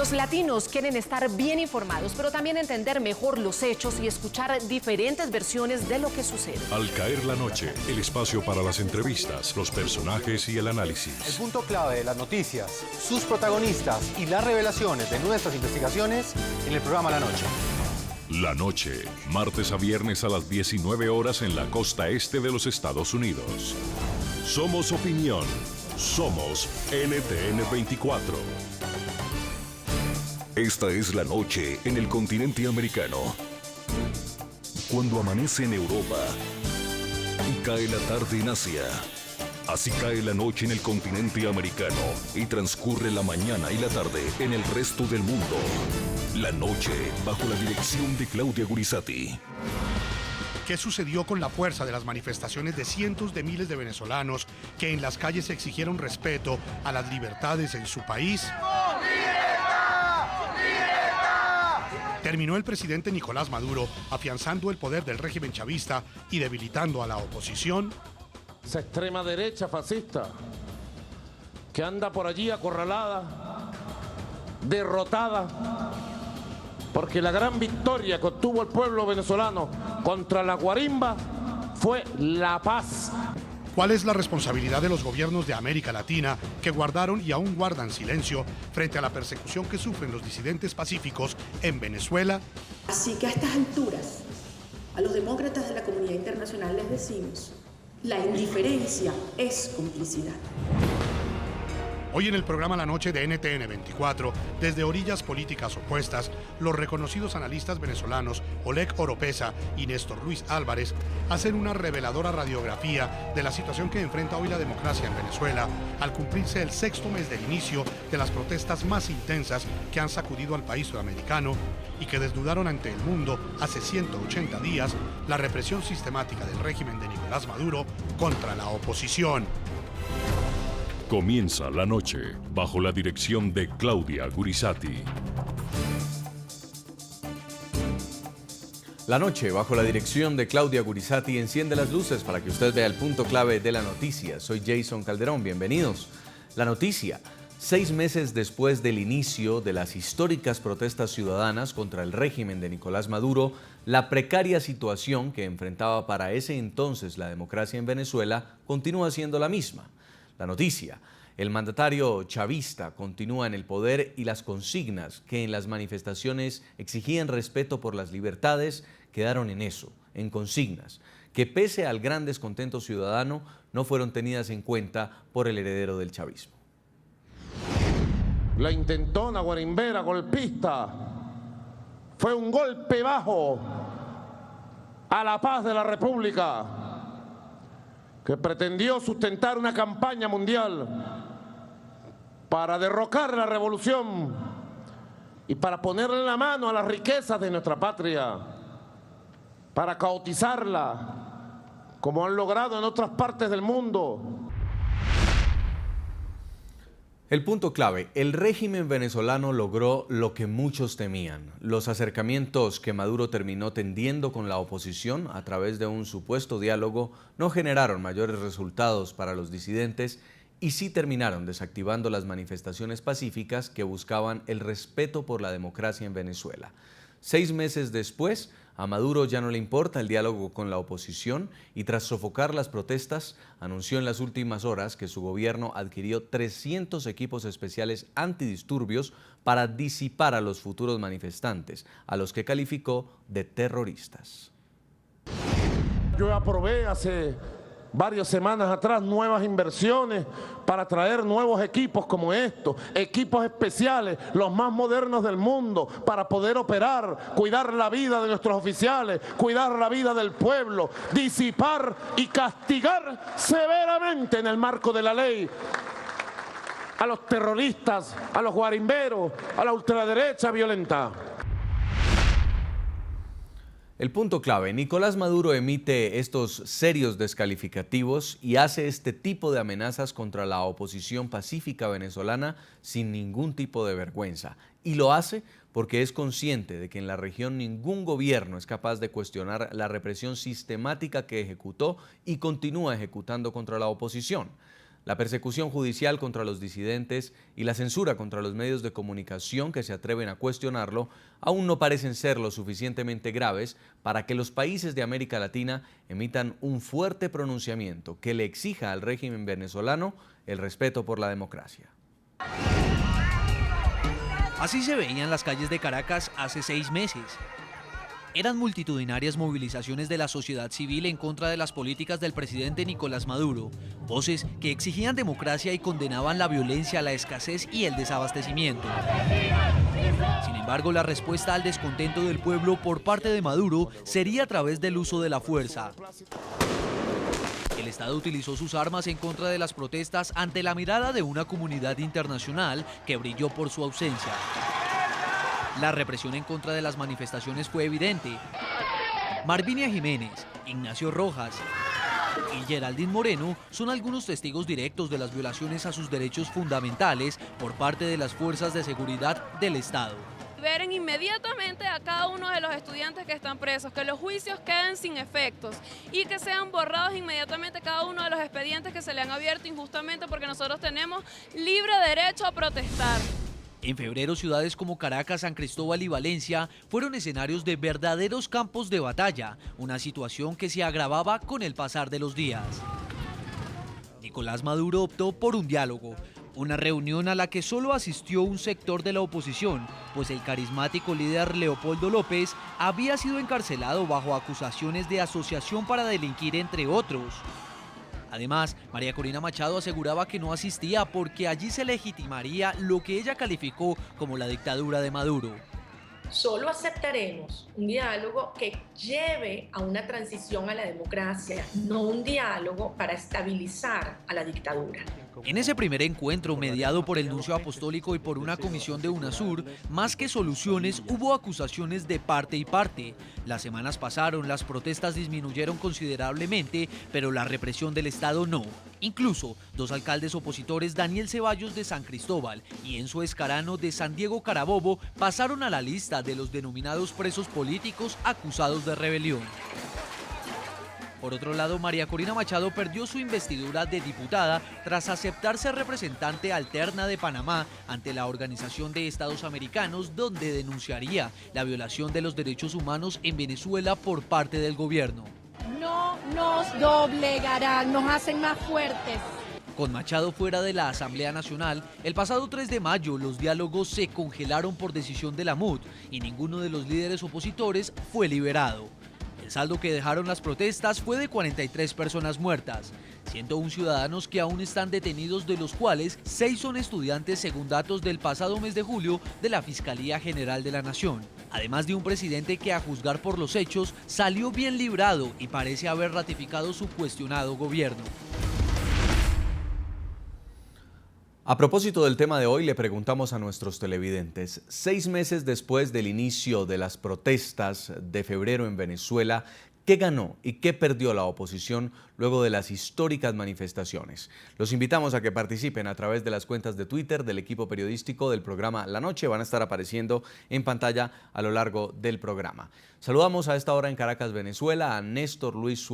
Los latinos quieren estar bien informados, pero también entender mejor los hechos y escuchar diferentes versiones de lo que sucede. Al caer la noche, el espacio para las entrevistas, los personajes y el análisis. El punto clave de las noticias, sus protagonistas y las revelaciones de nuestras investigaciones en el programa La Noche. La Noche, martes a viernes a las 19 horas en la costa este de los Estados Unidos. Somos opinión. Somos NTN 24. Esta es la noche en el continente americano. Cuando amanece en Europa y cae la tarde en Asia. Así cae la noche en el continente americano y transcurre la mañana y la tarde en el resto del mundo. La noche bajo la dirección de Claudia Gurizati. ¿Qué sucedió con la fuerza de las manifestaciones de cientos de miles de venezolanos que en las calles exigieron respeto a las libertades en su país? Terminó el presidente Nicolás Maduro afianzando el poder del régimen chavista y debilitando a la oposición. Esa extrema derecha fascista que anda por allí acorralada, derrotada, porque la gran victoria que obtuvo el pueblo venezolano contra la guarimba fue la paz. ¿Cuál es la responsabilidad de los gobiernos de América Latina que guardaron y aún guardan silencio frente a la persecución que sufren los disidentes pacíficos en Venezuela? Así que a estas alturas, a los demócratas de la comunidad internacional les decimos, la indiferencia es complicidad. Hoy en el programa La Noche de NTN 24, desde orillas políticas opuestas, los reconocidos analistas venezolanos Oleg Oropesa y Néstor Luis Álvarez hacen una reveladora radiografía de la situación que enfrenta hoy la democracia en Venezuela al cumplirse el 6º mes del inicio de las protestas más intensas que han sacudido al país sudamericano y que desnudaron ante el mundo hace 180 días la represión sistemática del régimen de Nicolás Maduro contra la oposición. Comienza la noche bajo la dirección de Claudia Gurizati. La noche, bajo la dirección de Claudia Gurizati, enciende las luces para que usted vea el punto clave de la noticia. Soy Jason Calderón, bienvenidos. La noticia, 6 meses después del inicio de las históricas protestas ciudadanas contra el régimen de Nicolás Maduro, la precaria situación que enfrentaba para ese entonces la democracia en Venezuela continúa siendo la misma. La noticia, el mandatario chavista continúa en el poder y las consignas que en las manifestaciones exigían respeto por las libertades quedaron en eso, en consignas, que pese al gran descontento ciudadano no fueron tenidas en cuenta por el heredero del chavismo. La intentona guarimbera golpista fue un golpe bajo a la paz de la República, que pretendió sustentar una campaña mundial para derrocar la revolución y para ponerle la mano a las riquezas de nuestra patria, para caotizarla, como han logrado en otras partes del mundo. El punto clave, el régimen venezolano logró lo que muchos temían. Los acercamientos que Maduro terminó tendiendo con la oposición a través de un supuesto diálogo no generaron mayores resultados para los disidentes y sí terminaron desactivando las manifestaciones pacíficas que buscaban el respeto por la democracia en Venezuela. 6 meses después, a Maduro ya no le importa el diálogo con la oposición y tras sofocar las protestas, anunció en las últimas horas que su gobierno adquirió 300 equipos especiales antidisturbios para disipar a los futuros manifestantes, a los que calificó de terroristas. Yo aprobé hace varias semanas atrás nuevas inversiones para traer nuevos equipos como estos, equipos especiales, los más modernos del mundo, para poder operar, cuidar la vida de nuestros oficiales, cuidar la vida del pueblo, disipar y castigar severamente en el marco de la ley a los terroristas, a los guarimberos, a la ultraderecha violenta. El punto clave, Nicolás Maduro emite estos serios descalificativos y hace este tipo de amenazas contra la oposición pacífica venezolana sin ningún tipo de vergüenza. Y lo hace porque es consciente de que en la región ningún gobierno es capaz de cuestionar la represión sistemática que ejecutó y continúa ejecutando contra la oposición. La persecución judicial contra los disidentes y la censura contra los medios de comunicación que se atreven a cuestionarlo aún no parecen ser lo suficientemente graves para que los países de América Latina emitan un fuerte pronunciamiento que le exija al régimen venezolano el respeto por la democracia. Así se veían las calles de Caracas hace 6 meses. Eran multitudinarias movilizaciones de la sociedad civil en contra de las políticas del presidente Nicolás Maduro, voces que exigían democracia y condenaban la violencia, la escasez y el desabastecimiento. Sin embargo, la respuesta al descontento del pueblo por parte de Maduro sería a través del uso de la fuerza. El Estado utilizó sus armas en contra de las protestas ante la mirada de una comunidad internacional que brilló por su ausencia. La represión en contra de las manifestaciones fue evidente. Marvinia Jiménez, Ignacio Rojas y Geraldine Moreno son algunos testigos directos de las violaciones a sus derechos fundamentales por parte de las fuerzas de seguridad del Estado. Liberen inmediatamente a cada uno de los estudiantes que están presos, que los juicios queden sin efectos y que sean borrados inmediatamente cada uno de los expedientes que se le han abierto injustamente, porque nosotros tenemos libre derecho a protestar. En febrero, ciudades como Caracas, San Cristóbal y Valencia fueron escenarios de verdaderos campos de batalla, una situación que se agravaba con el pasar de los días. Nicolás Maduro optó por un diálogo, una reunión a la que solo asistió un sector de la oposición, pues el carismático líder Leopoldo López había sido encarcelado bajo acusaciones de asociación para delinquir, entre otros. Además, María Corina Machado aseguraba que no asistía porque allí se legitimaría lo que ella calificó como la dictadura de Maduro. Solo aceptaremos un diálogo que lleve a una transición a la democracia, no un diálogo para estabilizar a la dictadura. En ese primer encuentro, mediado por el nuncio apostólico y por una comisión de UNASUR, más que soluciones, hubo acusaciones de parte y parte. Las semanas pasaron, las protestas disminuyeron considerablemente, pero la represión del Estado no. Incluso, 2 alcaldes opositores, Daniel Ceballos de San Cristóbal y Enzo Escarano de San Diego Carabobo, pasaron a la lista de los denominados presos políticos acusados de rebelión. Por otro lado, María Corina Machado perdió su investidura de diputada tras aceptar ser representante alterna de Panamá ante la Organización de Estados Americanos, donde denunciaría la violación de los derechos humanos en Venezuela por parte del gobierno. No nos doblegarán, nos hacen más fuertes. Con Machado fuera de la Asamblea Nacional, el pasado 3 de mayo los diálogos se congelaron por decisión de la MUD y ninguno de los líderes opositores fue liberado. El saldo que dejaron las protestas fue de 43 personas muertas, 101 ciudadanos que aún están detenidos, de los cuales 6 son estudiantes según datos del pasado mes de julio de la Fiscalía General de la Nación. Además de un presidente que, a juzgar por los hechos, salió bien librado y parece haber ratificado su cuestionado gobierno. A propósito del tema de hoy, le preguntamos a nuestros televidentes, 6 meses después del inicio de las protestas de febrero en Venezuela, ¿qué ganó y qué perdió la oposición luego de las históricas manifestaciones? Los invitamos a que participen a través de las cuentas de Twitter del equipo periodístico del programa La Noche. Van a estar apareciendo en pantalla a lo largo del programa. Saludamos a esta hora en Caracas, Venezuela, a Néstor Luis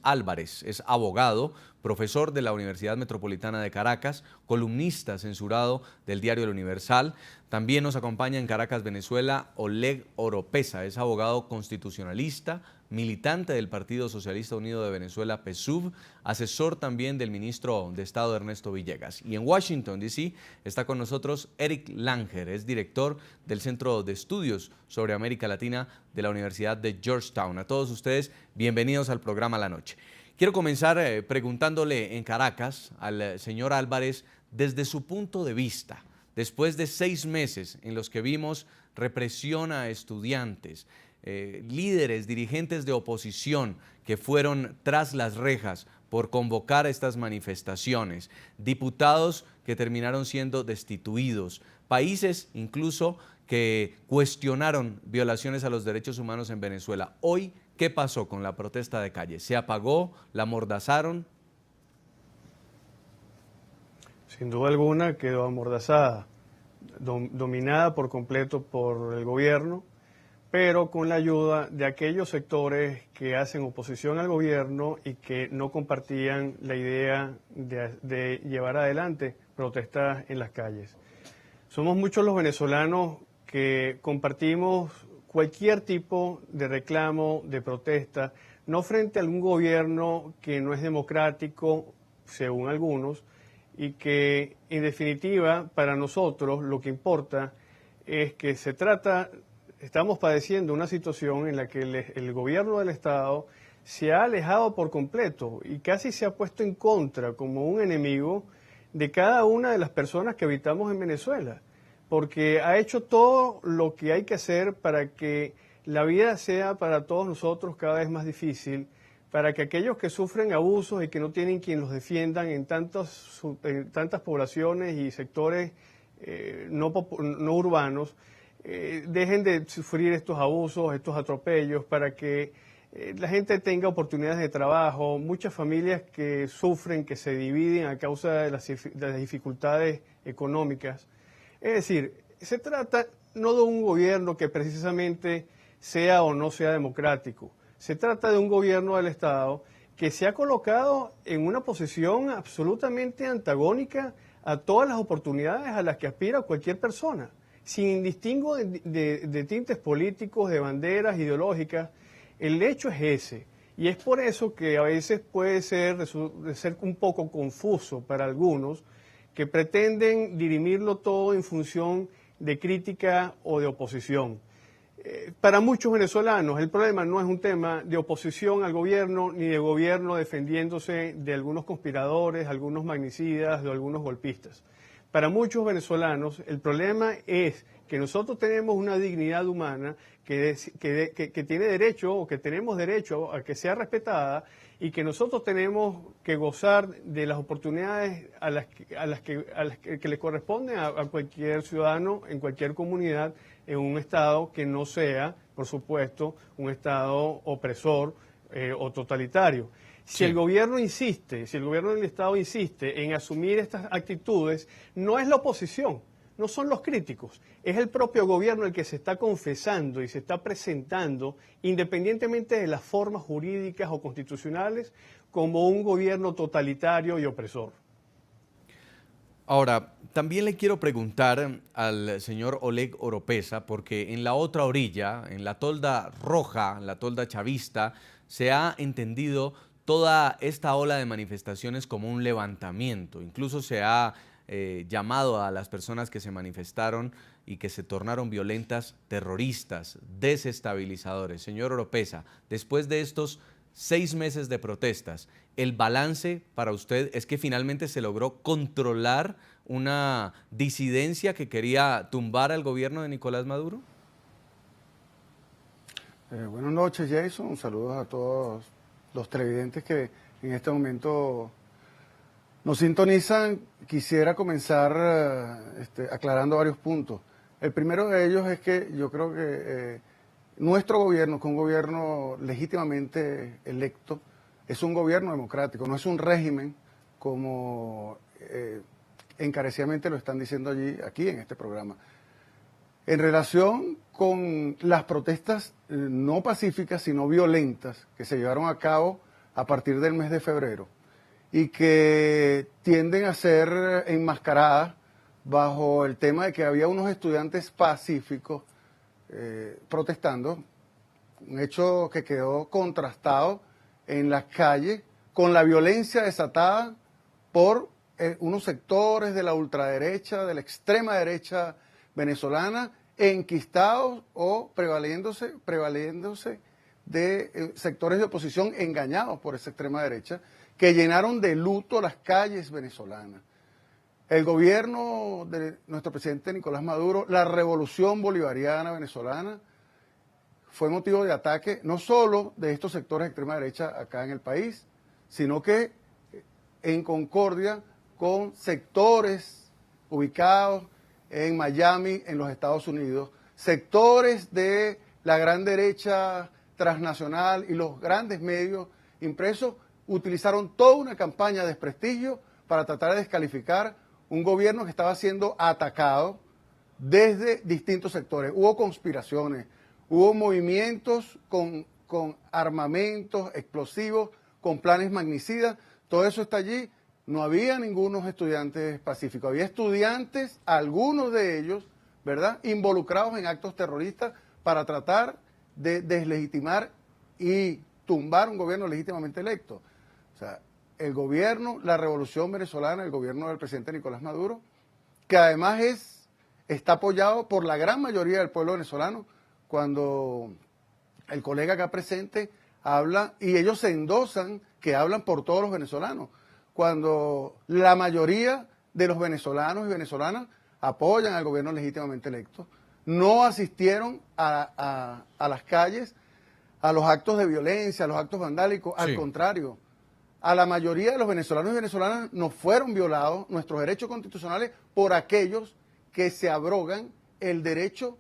Álvarez. Es abogado, profesor de la Universidad Metropolitana de Caracas, columnista censurado del diario El Universal. También nos acompaña en Caracas, Venezuela, Oleg Oropesa. Es abogado constitucionalista, militante del Partido Socialista Unido de Venezuela, PSUV, asesor también del ministro de Estado Ernesto Villegas. Y en Washington, D.C., está con nosotros Eric Langer, es director del Centro de Estudios sobre América Latina de la Universidad de Georgetown. A todos ustedes, bienvenidos al programa La Noche. Quiero comenzar preguntándole en Caracas al señor Álvarez, desde su punto de vista, después de 6 meses en los que vimos represión a estudiantes, líderes, dirigentes de oposición que fueron tras las rejas por convocar estas manifestaciones, diputados que terminaron siendo destituidos, países incluso que cuestionaron violaciones a los derechos humanos en Venezuela. Hoy, ¿qué pasó con la protesta de calle? ¿Se apagó? ¿La amordazaron? Sin duda alguna quedó amordazada, dominada por completo por el gobierno, pero con la ayuda de aquellos sectores que hacen oposición al gobierno y que no compartían la idea de llevar adelante protestas en las calles. Somos muchos los venezolanos que compartimos cualquier tipo de reclamo, de protesta, no frente a algún gobierno que no es democrático, según algunos, y que en definitiva para nosotros lo que importa es que estamos padeciendo una situación en la que el gobierno del Estado se ha alejado por completo y casi se ha puesto en contra como un enemigo de cada una de las personas que habitamos en Venezuela, porque ha hecho todo lo que hay que hacer para que la vida sea para todos nosotros cada vez más difícil, para que aquellos que sufren abusos y que no tienen quien los defiendan en tantas poblaciones y sectores no urbanos, dejen de sufrir estos abusos, estos atropellos, para que la gente tenga oportunidades de trabajo, muchas familias que sufren, que se dividen a causa de las dificultades económicas. Es decir, se trata no de un gobierno que precisamente sea o no sea democrático, se trata de un gobierno del Estado que se ha colocado en una posición absolutamente antagónica a todas las oportunidades a las que aspira cualquier persona, sin distingo de tintes políticos, de banderas ideológicas. El hecho es ese, y es por eso que a veces puede ser un poco confuso para algunos que pretenden dirimirlo todo en función de crítica o de oposición. Para muchos venezolanos el problema no es un tema de oposición al gobierno ni de gobierno defendiéndose de algunos conspiradores, algunos magnicidas, de algunos golpistas. Para muchos venezolanos el problema es que nosotros tenemos una dignidad humana que tiene derecho o que tenemos derecho a que sea respetada y que nosotros tenemos que gozar de las oportunidades a las que le corresponden a cualquier ciudadano en cualquier comunidad en un Estado que no sea, por supuesto, un Estado opresor o totalitario. Si el gobierno insiste, si el gobierno del Estado insiste en asumir estas actitudes, no es la oposición, no son los críticos, es el propio gobierno el que se está confesando y se está presentando, independientemente de las formas jurídicas o constitucionales, como un gobierno totalitario y opresor. Ahora, también le quiero preguntar al señor Oleg Oropesa, porque en la otra orilla, en la tolda roja, en la tolda chavista, se ha entendido toda esta ola de manifestaciones como un levantamiento. Incluso se ha llamado a las personas que se manifestaron y que se tornaron violentas, terroristas, desestabilizadores. Señor Oropesa, después de estos 6 meses de protestas, ¿el balance para usted es que finalmente se logró controlar una disidencia que quería tumbar al gobierno de Nicolás Maduro? Buenas noches, Jason. Saludos a todos los televidentes que en este momento nos sintonizan. Quisiera comenzar aclarando varios puntos. El primero de ellos es que yo creo que nuestro gobierno, que es un gobierno legítimamente electo, es un gobierno democrático, no es un régimen como encarecidamente lo están diciendo aquí en este programa. En relación con las protestas no pacíficas, sino violentas, que se llevaron a cabo a partir del mes de febrero y que tienden a ser enmascaradas bajo el tema de que había unos estudiantes pacíficos protestando, un hecho que quedó contrastado en las calles con la violencia desatada por unos sectores de la ultraderecha, de la extrema derecha venezolana, enquistados o prevaliéndose de sectores de oposición engañados por esa extrema derecha, que llenaron de luto las calles venezolanas. El gobierno de nuestro presidente Nicolás Maduro, la revolución bolivariana venezolana, fue motivo de ataque no solo de estos sectores de extrema derecha acá en el país, sino que en concordia con sectores ubicados en Miami, en los Estados Unidos, sectores de la gran derecha transnacional y los grandes medios impresos utilizaron toda una campaña de desprestigio para tratar de descalificar un gobierno que estaba siendo atacado desde distintos sectores. Hubo conspiraciones, hubo movimientos con armamentos, explosivos, con planes magnicidas, todo eso está allí. No había ningunos estudiantes pacíficos, había estudiantes, algunos de ellos, ¿verdad?, involucrados en actos terroristas para tratar de deslegitimar y tumbar un gobierno legítimamente electo. O sea, el gobierno, la revolución venezolana, el gobierno del presidente Nicolás Maduro, que además está apoyado por la gran mayoría del pueblo venezolano, cuando el colega acá presente habla, y ellos se endosan que hablan por todos los venezolanos, cuando la mayoría de los venezolanos y venezolanas apoyan al gobierno legítimamente electo, no asistieron a las calles, a los actos de violencia, a los actos vandálicos, al contrario, a la mayoría de los venezolanos y venezolanas nos fueron violados nuestros derechos constitucionales por aquellos que se abrogan el derecho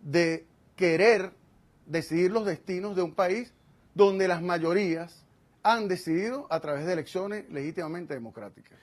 de querer decidir los destinos de un país donde las mayorías han decidido a través de elecciones legítimamente democráticas.